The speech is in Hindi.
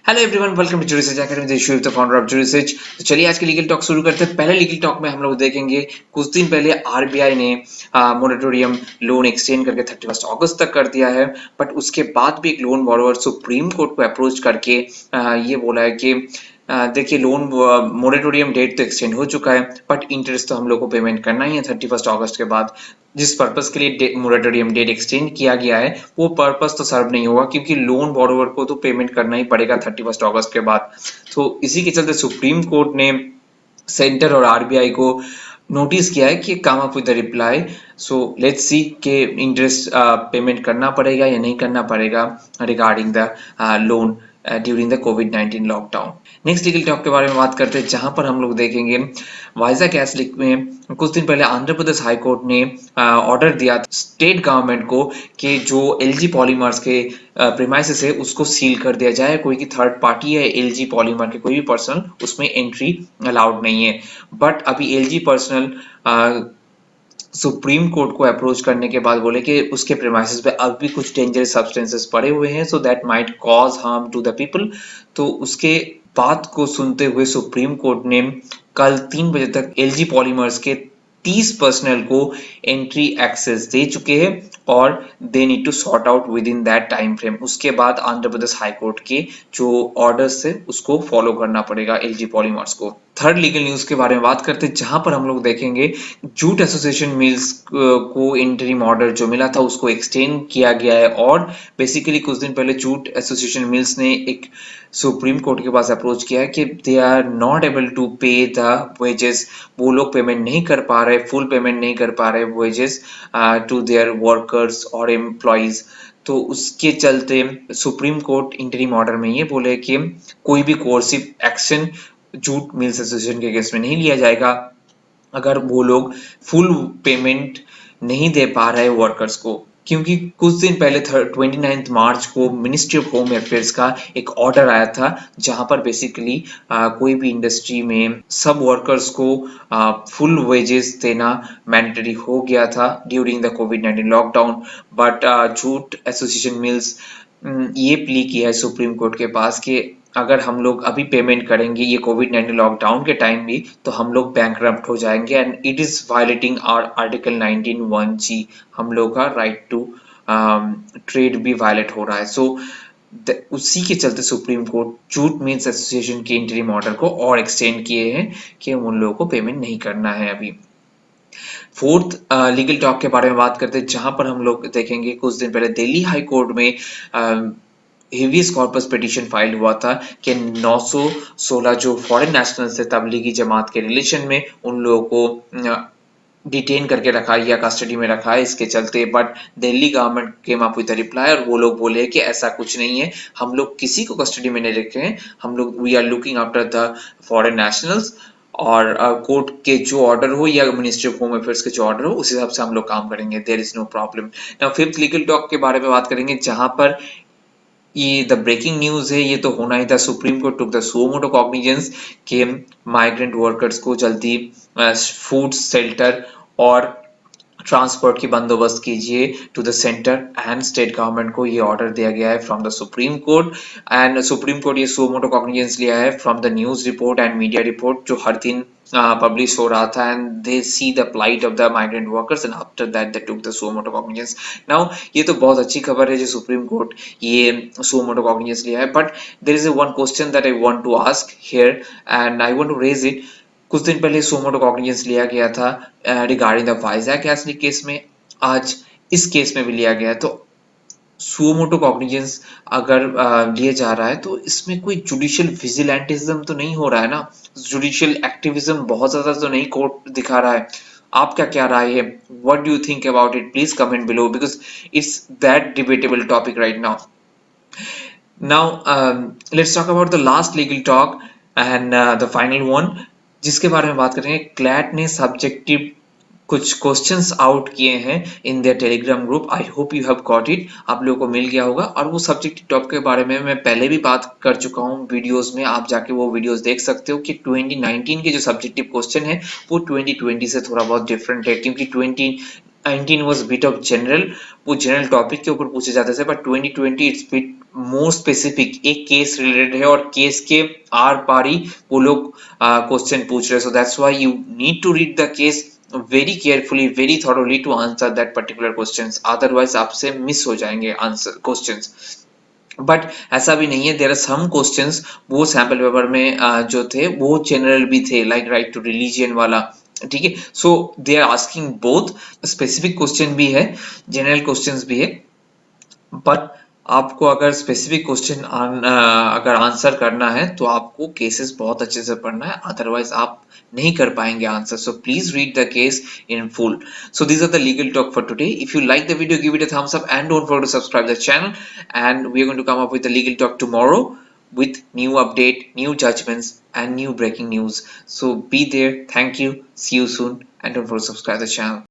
Hello everyone, welcome to Jury Academy. This is the founder of Jury. तो चलिए आज के लीगल टॉक शुरू करते हैं। पहले लीगल टॉक में हम लोग देखेंगे कुछ दिन पहले आरबीआई ने मोरेटोरियम लोन एक्सटेंड करके 31 अगस्त तक कर दिया है। बट उसके बाद भी एक लोन बॉरोवर सुप्रीम कोर्ट को अप्रोच करके ये बोला है कि देखिए लोन मोरेटोरियम डेट तो एक्सटेंड हो चुका है, बट इंटरेस्ट तो हम लोग को पेमेंट करना ही है 31 अगस्त के बाद। जिस पर्पस के लिए मोरेटोरियम डेट एक्सटेंड किया गया है वो पर्पस तो सर्व नहीं होगा, क्योंकि लोन बॉरोवर को तो पेमेंट करना ही पड़ेगा 31 अगस्त के बाद। तो इसी के चलते सुप्रीम कोर्ट ने सेंटर और आरबीआई को नोटिस किया है कि come up with the reply. So let's see के इंटरेस्ट पेमेंट करना पड़ेगा या नहीं करना पड़ेगा regarding the loan during the covid lockdown. Next legal talk के बारे में बात करते हैं, जहां पर हम लोग देखेंगे वाइजा गैस लीक में कुछ दिन पहले आंध्र प्रदेश हाई कोर्ट ने ऑर्डर दिया स्टेट गवर्नमेंट को कि जो एलजी पॉलीमर्स के प्रीमाइसेस है उसको सील कर दिया जाए। कोई की थर्ड पार्टी है एलजी पॉलीमर के कोई भी पर्सन उसमें एंट्री अलाउड नहीं है। बट अभी एलजी पर्सनल सुप्रीम कोर्ट को अप्रोच करने के बाद बोले कि उसके प्रेमाइसेस पे अब भी कुछ डेंजरस सब्सटेंसेस पड़े हुए हैं, so that might cause harm to the people. तो उसके बात को सुनते हुए सुप्रीम कोर्ट ने कल 3 बजे तक एलजी पॉलीमर्स के 30 पर्सनल को एंट्री एक्सेस दे चुके हैं और they need to sort out within that time frame. उसके बाद आंध्र प्रदेश हाई कोर्ट के जो ऑर्डर्स है उसको फॉलो करना पड़ेगा एलजी पॉलीमर्स को। थर्ड लीगल न्यूज के बारे में बात करते हैं, जहां पर हम लोग देखेंगे जूट एसोसिएशन मिल्स को इंटरिम ऑर्डर जो मिला था उसको एक्सटेंड किया गया है। और बेसिकली कुछ दिन पहले जूट एसोसिएशन मिल्स ने एक सुप्रीम कोर्ट के पास अप्रोच किया है कि they are not able to pay the wages. वो लोग पेमेंट नहीं कर पा रहे, फुल पेमेंट नहीं कर पा रहे वेजेस टू देयर वर्कर्स और एम्प्लॉइज। तो उसके चलते सुप्रीम कोर्ट इंटरिम ऑर्डर में ये बोले कि कोई भी coercive action jute mills association के केस में नहीं लिया जाएगा अगर वो लोग फुल पेमेंट नहीं दे पा रहे वर्कर्स को। क्योंकि कुछ दिन पहले 29 मार्च को मिनिस्ट्री ऑफ होम अफेयर्स का एक ऑर्डर आया था, जहां पर बेसिकली कोई भी इंडस्ट्री में सब वर्कर्स को फुल वेजेस देना मैंडेटरी हो गया था during the covid lockdown. But jute association mills ये प्ली किया है सुप्रीम कोर्ट के पास कि अगर हम लोग अभी पेमेंट करेंगे ये कोविड-19 लॉकडाउन के टाइम भी तो हम लोग बैंकरप्ट हो जाएंगे and it is violating our article 19(1)(g। हम लोग का राइट टू ट्रेड भी वायलेट हो रहा है। सो उसी के चलते supreme court jute mills association के इंटरिम ऑर्डर को और एक्सटेंड किए हैं कि उन लोगों को पेमेंट नहीं करना है अभी। फोर्थ लीगल टॉक के बारे में बात करते हैं, जहां पर हम लोग देखेंगे कुछ दिन पहले दिल्ली हाई कोर्ट में हेवियस कॉर्पस पिटीशन फाइल हुआ था कि 916 जो फॉरेन नेशनल्स थे तबलीगी जमात के रिलेशन में उन लोगों को डिटेन करके रखा है या कस्टडी में रखा है इसके चलते। But Delhi government came up with reply और वो लोग बोले कि ऐसा कुछ नहीं है, हम लोग किसी को कस्टडी में नहीं रखे हैं, हम लोग we are looking after the foreign nationals. और कोर्ट के जो ऑर्डर हो या मिनिस्ट्री ऑफ होम अफेयर्स के जो ऑर्डर हो उस हिसाब से हम लोग काम करेंगे, there is no problem. Now fifth legal talk के बारे में बात करेंगे, जहां पर ये द ब्रेकिंग न्यूज है, ये तो होना ही था। Supreme court took the suo motu cognizance के माइग्रेंट वर्कर्स को जल्दी फूड शेल्टर और ट्रांसपोर्ट की बंदोबस्त कीजिए to the centre and state government को ये ऑर्डर दिया गया है from the supreme court. And supreme court ये सो मोटो कॉग्निजेंस लिया है from the news report and media report जो हर दिन पब्लिश हो रहा था and they see the plight of the migrant workers and after that they took the suo motu cognizance. Now ये तो बहुत अच्छी खबर है जो सुप्रीम कोर्ट ये सो मोटो कॉग्निजेंस लिया है। But there is one question that I want to ask here and I want to raise it. कुछ दिन पहले सो मोटो कॉग्निजेंस लिया गया था regarding the Vizag gas leak case में, आज इस केस में भी लिया गया है। तो सुओ मोटो कॉग्निजेंस अगर लिया जा रहा है तो इसमें कोई जुडिशियल विजिलेंटिज्म तो नहीं हो रहा है ना, जुडिशियल एक्टिविज्म बहुत ज्यादा तो नहीं कोर्ट दिखा रहा है। आपका क्या राय है? What do you think about it? Please comment below because it's that debatable topic right now. Let's talk about the last legal talk and the final one, जिसके बारे में बात करेंगे। क्लैट ने सब्जेक्टिव कुछ क्वेश्चंस आउट किए हैं in their Telegram group. I hope you have got it, आप लोगों को मिल गया होगा। और वो सब्जेक्टिव टॉपिक के बारे में मैं पहले भी बात कर चुका हूँ वीडियोस में, आप जाके वो वीडियोस देख सकते हो कि 2019 के जो सब्जेक्टिव क्वेश्चन है वो 2020 से थोड़ा बहुत डिफरेंट है, क्योंकि 2019 वाज बिट ऑफ जनरल, वो जनरल टॉपिक के ऊपर पूछे जाते थे, but 2020 it's bit more specific एक केस रिलेटेड है और केस के आर पार ही वो लोग क्वेश्चन पूछ रहे हैं. So that's why you need to read the case very carefully, very thoroughly to answer that particular questions. Otherwise आपसे मिस हो जाएंगे आंसर क्वेश्चंस. बट ऐसा भी नहीं है. देयर आर सम क्वेश्चंस वो सैंपल पेपर में जो थे वो जनरल भी थे, लाइक राइट टू रिलीजियन वाला. ठीक है. So they are asking both. Specific question भी है, जनरल क्वेश्चंस भी है. बट आपको अगर स्पेसिफिक क्वेश्चन अगर आंसर करना है तो आपको केसेस बहुत अच्छे से पढ़ना है, अदरवाइज आप नहीं कर पाएंगे answer. So please read the case in full. So these are the legal talk for today. If you like the video, give it a thumbs up and don't forget to subscribe the channel. And we are going to come up with the legal talk tomorrow with new update, new judgments and new breaking news. So be there. Thank you. See you soon and don't forget to subscribe the channel.